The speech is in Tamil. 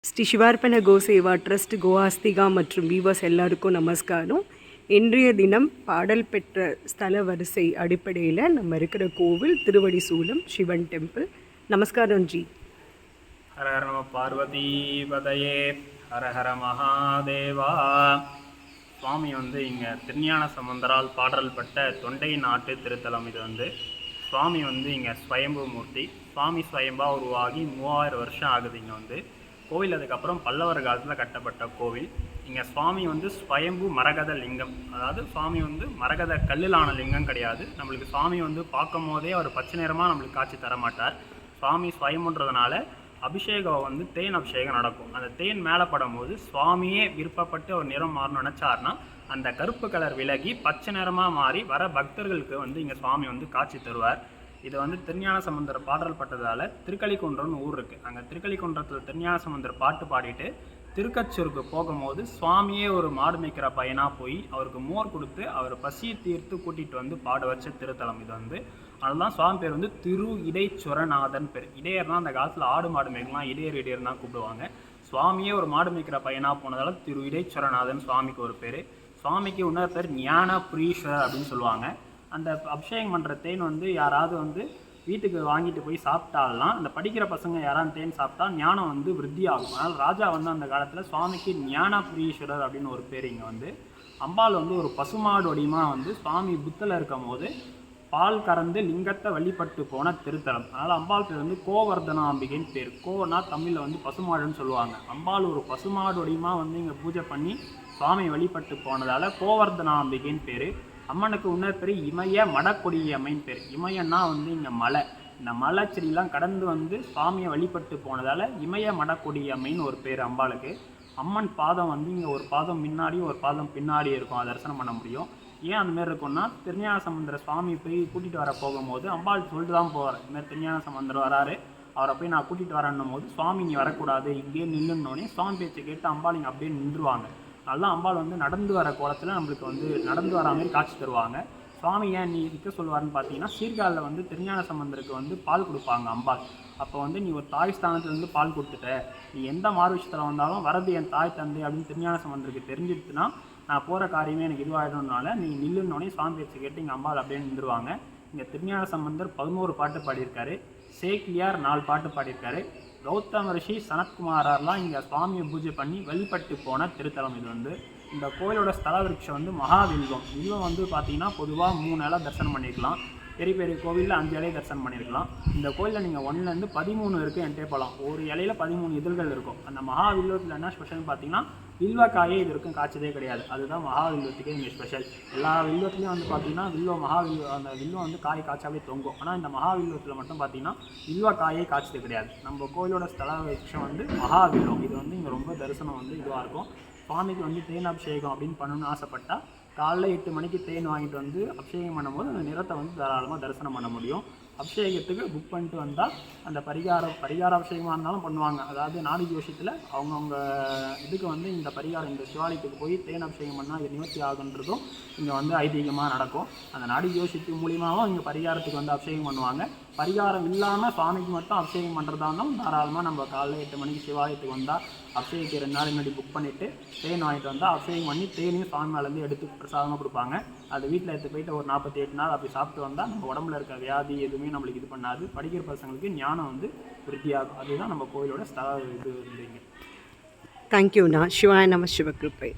ஸ்ரீ சிவார்ப்பண கோசேவா ட்ரஸ்ட் கோஆஸ்திகா மற்றும் வீவர்ஸ் எல்லாருக்கும் நமஸ்காரம். இன்றைய தினம் பாடல் பெற்ற ஸ்தல வரிசை அடிப்படையில் நம்ம இருக்கிற கோவில் திருவடி சூலம் சிவன் டெம்பிள். நமஸ்காரம் ஜி. ஹர ஹர நம பார்வதி பதையே, ஹர ஹர மகாதேவா. சுவாமி இங்கே திருஞான சம்பந்தரால் பாடல் பட்ட தொண்டை நாட்டு திருத்தலம். இது சுவாமி இங்கே ஸ்வயம்பு மூர்த்தி. சுவாமி ஸ்வயம்பா உருவாகி 3000 வருஷம் ஆகுது. இங்கே கோவில் அதுக்கப்புறம் பல்லவர் காலத்தில் கட்டப்பட்ட கோவில். இங்கே சுவாமி ஸ்வயம்பு மரகத லிங்கம். அதாவது சுவாமி மரகத கல்லிலான லிங்கம் கிடையாது. நம்மளுக்கு சுவாமி பார்க்கும் போதே அவர் பச்சை நிறமாக நம்மளுக்கு காட்சி தர மாட்டார். சுவாமி ஸ்வயம்புன்றதுனால அபிஷேகம் தேன் அபிஷேகம் நடக்கும். அந்த தேன் மேலே படும் போது சுவாமியே விருப்பப்பட்டு ஒரு நிறம் மாறணும்னு நினச்சார்னா அந்த கருப்பு கலர் விலகி பச்சை நிறமாக மாறி வர பக்தர்களுக்கு இங்கே சுவாமி காட்சி தருவார். இது திருஞான சம்பந்தர் பாடல் பட்டதால் திருக்கலிக்குன்றம்னு ஊர் இருக்குது. அங்கே திருக்கலிக்குன்றத்தில் திருஞான சம்பந்தர் பாட்டு பாடிட்டு திருக்கச்சூருக்கு போகும்போது சுவாமியே ஒரு மாடு மேய்க்கிற பையனாக போய் அவருக்கு மோர் கொடுத்து அவர் பசியை தீர்த்து கூட்டிகிட்டு பாட வச்ச திருத்தலம். இது அதுதான் சுவாமி பேர் திரு இடைச்சுரநாதன் பேர். இடையர்னா அந்த காலத்தில் ஆடு மாடு மேய்க்கலாம், இடையர் தான் கூப்பிடுவாங்க. சுவாமியே ஒரு மாடு மேய்க்கிற பையனாக போனதால் திரு இடைச்சுரநாதன் சுவாமிக்கு ஒரு பேர். சுவாமிக்கு இன்னொரு பேர் ஞான புரீஸ்வரர் அப்படின்னு சொல்லுவாங்க. அந்த அபிஷேகம் பண்ணுற தேன் யாராவது வீட்டுக்கு வாங்கிட்டு போய் சாப்பிட்டாலாம், அந்த படிக்கிற பசங்க யாராவது தேன் சாப்பிட்டா ஞானம் விருத்தி ஆகும். அதனால் ராஜா அந்த காலத்தில் சுவாமிக்கு ஞானபுரீஸ்வரர் அப்படின்னு ஒரு பேர். இங்கே அம்பாள் ஒரு பசுமாடு வடிவமாக சுவாமி புத்தில் இருக்கும் போது பால் கறந்து லிங்கத்தை வழிபட்டு போன திருத்தலம். அதனால் அம்பாள் பேர் கோவர்தனாம்பிகைன்னு பேர். கோனா தமிழில் பசுமாடுன்னு சொல்லுவாங்க. அம்பாள் ஒரு பசுமாடு வடிவமாக இங்கே பூஜை பண்ணி சுவாமி வழிபட்டு போனதால் கோவர்தனாம்பிகைன்னு பேர். அம்மனுக்கு இன்னொரு பேர் இமய மடக்கொடியம்மைன்னு பேர். இமயன்னா இங்கே மலை. இந்த மலை செடியெலாம் கடந்து சுவாமியை வழிபட்டு போனதால் இமய மடக்கொடியம்மைன்னு ஒரு பேர் அம்பாளுக்கு. அம்மன் பாதம் இங்கே ஒரு பாதம் முன்னாடியும் ஒரு பாதம் பின்னாடி இருக்கும். அதை தரிசனம் பண்ண முடியும். ஏன் அந்தமாரி இருக்கும்னா திருஞான சம்பந்தர சுவாமி போய் கூட்டிகிட்டு வர போகும்போது அம்பாள் சொல்லிட்டு தான் போவார். இதுமாதிரி திருஞான சம்பந்தர் வராரு, அவரை போய் நான் கூட்டிகிட்டு வரேன்னும் போது சுவாமி நீ வரக்கூடாது இங்கேயே நில்லுன்னோடனே சுவாமி பேச்சை கேட்டு அம்பாள் இங்கே அப்படியே நின்றுவாங்க. அதெல்லாம் அம்பாள் நடந்து வர கோலத்தில் நம்மளுக்கு நடந்து வர மாதிரி காட்சி தருவாங்க. சுவாமி ஏன் நீ இருக்க சொல்லுவார்னு பார்த்தீங்கன்னா சீர்காழில் திருஞான சம்பந்தருக்கு பால் கொடுப்பாங்க அம்பாள். அப்போ நீ ஒரு தாய் ஸ்தானத்துலேருந்து பால் கொடுத்துட்ட, நீ எந்த மாறு விஷயத்தில் வந்தாலும் வரது என் தாய் தந்தை அப்படின்னு திருஞான சம்பந்தருக்கு தெரிஞ்சிடுச்சுன்னா நான் போகிற காரியமே எனக்கு இதுவாகிடும்னால நீ நில்லுன்னோடனே சுவாமி பேச்சு கேட்டு இங்கே அம்பாள் அப்படியே நின்றுவாங்க. இங்கே திருஞான சம்பந்தர் 11 பாட்டு பாடியிருக்காரு. சேக்கிலியார் 4 பாட்டு பாடியிருக்காரு. கௌதம ரிஷி சனத்குமாரெலாம் இங்கே சுவாமியை பூஜை பண்ணி வழிபட்டு போன திருத்தலம். இது இந்த கோயிலோட ஸ்தல விருட்சம் மகாவில்வம். வில்வம் பார்த்தீங்கன்னா பொதுவாக 3 இலை தரிசனம் பண்ணியிருக்கலாம். பெரிய பெரிய கோவிலில் 5 இலையை தரிசனம் பண்ணியிருக்கலாம். இந்த கோயிலில் நீங்கள் 1லேருந்து 13 இருக்குது என்கிட்ட போகலாம். ஒரு இலையில் 13 இதழ்கள் இருக்கும். அந்த மகாவில்வத்தில் என்ன ஸ்பெஷல்னு பார்த்தீங்கன்னா வில்வக்காயே இது வரைக்கும் காய்ச்சதே கிடையாது. அதுதான் மகாவில்வத்துக்கே இங்கே ஸ்பெஷல். எல்லா வில்வத்துலேயும் பார்த்தீங்கன்னா அந்த வில்வம் காய் காய்ச்சாவே தொங்கும். ஆனால் இந்த மகாவில்வத்தில் மட்டும் பார்த்தீங்கன்னா வில்வக்காயே காய்ச்சது கிடையாது. நம்ம கோயிலோட ஸ்தல விருட்சம் மகாவில்வம். இது இங்கே ரொம்ப தரிசனம் இதுவாக இருக்கும். சுவாமிக்கு தேன் அபிஷேகம் அப்படின்னு பண்ணணும்னு ஆசைப்பட்டால் காலைல 8 மணிக்கு தேன் வாங்கிட்டு அபிஷேகம் பண்ணும்போது அந்த நிறத்தை தாராளமாக தரிசனம் பண்ண முடியும். அபிஷேகத்துக்கு புக் பண்ணிட்டு வந்தால் அந்த பரிகார அபிஷேகமாக இருந்தாலும் பண்ணுவாங்க. அதாவது நாடி ஜோஷியத்தில் அவங்கவுங்க இதுக்கு இந்த பரிகாரம் இந்த சிவாலயத்துக்கு போய் தேன் அபிஷேகம் பண்ணால் இது நிவர்த்தி ஆகுன்றதும் இங்கே ஐதீகமாக நடக்கும். அந்த நாடி ஜோஷியத்து மூலியமாகவும் இங்கே பரிகாரத்துக்கு அபிஷேகம் பண்ணுவாங்க. பரிகாரம் இல்லாமல் சுவாமிக்கு மட்டும் அபிஷேகம் பண்ணுறதா இருந்தாலும் தாராளமாக நம்ம காலையில் 8 மணிக்கு சிவாலயத்துக்கு வந்தால் அபிஷேகத்துக்கு 2 நாள் முன்னாடி புக் பண்ணிவிட்டு தேன் வாங்கிட்டு வந்தால் அபிஷேகம் பண்ணி தேனையும் சுவாமி மேலேருந்து எடுத்து பிரசாதமாக கொடுப்பாங்க. அது வீட்டில் எடுத்து போயிட்டு ஒரு 48 நாள் அப்படி சாப்பிட்டு வந்தால் நம்ம உடம்புல இருக்க வியாதி எதுவுமே நம்மளுக்கு இது பண்ணாது. படிக்கிற பசங்களுக்கு ஞானம் விருத்தியாகும். அதுதான் நம்ம கோயிலோட ஸ்தல இது. தேங்க்யூண்ணா. சிவாய நம சிவகிருப்பை.